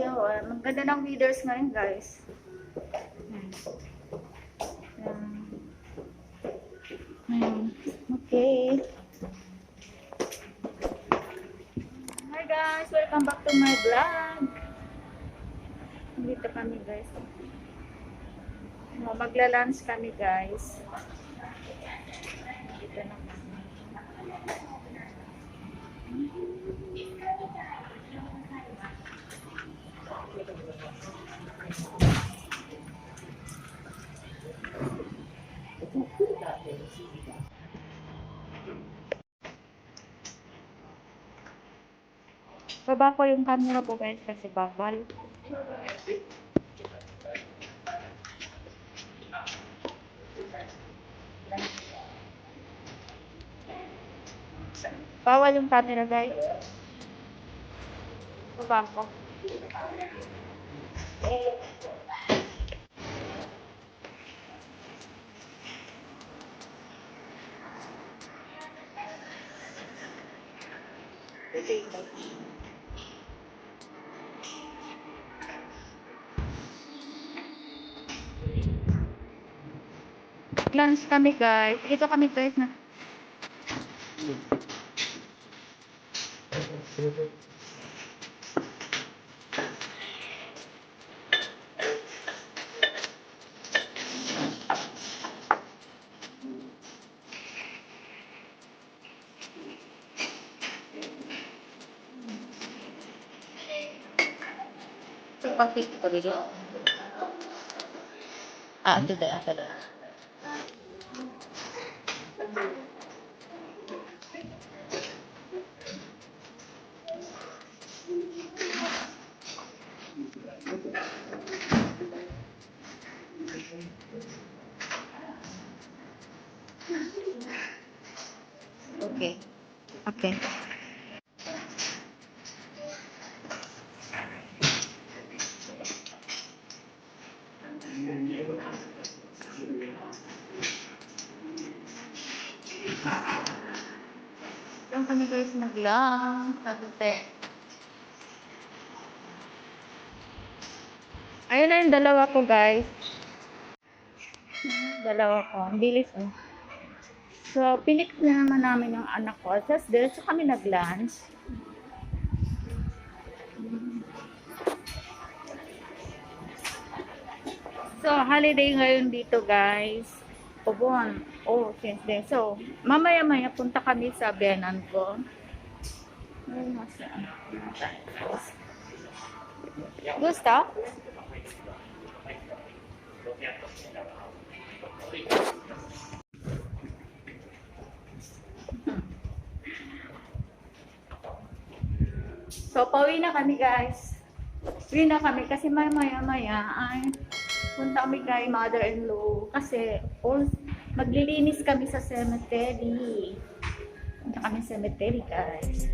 tayo. Maganda ng weathers ngayon, guys. Okay. Hi guys, welcome back to my vlog. Dito kami guys. Magla-lunch kami guys. Dito na kami. Baba ko yung camera po guys kasi bawal. Bawal yung camera guys. Baba ko. Lunch kami guys. Ito kami guys na. Ito pati ko dito. Ito deh. Okay. Okay. Yung kami guys naglang. Ayun na yung dalawa ko guys. Dalawa ko. Ang bilis oh. So, pinik na naman namin yung anak ko. Just diretso kami nag-lunch. So, holiday ngayon dito guys. Obon. Oh, since then. So, mamaya-maya punta kami sa biyanan ko. Gusto? So, pauwi na kami guys. Pauwi na kami kasi maya-maya ay punta kami kay mother-in-law kasi maglilinis kami sa cemetery. Punta kami sa cemetery guys.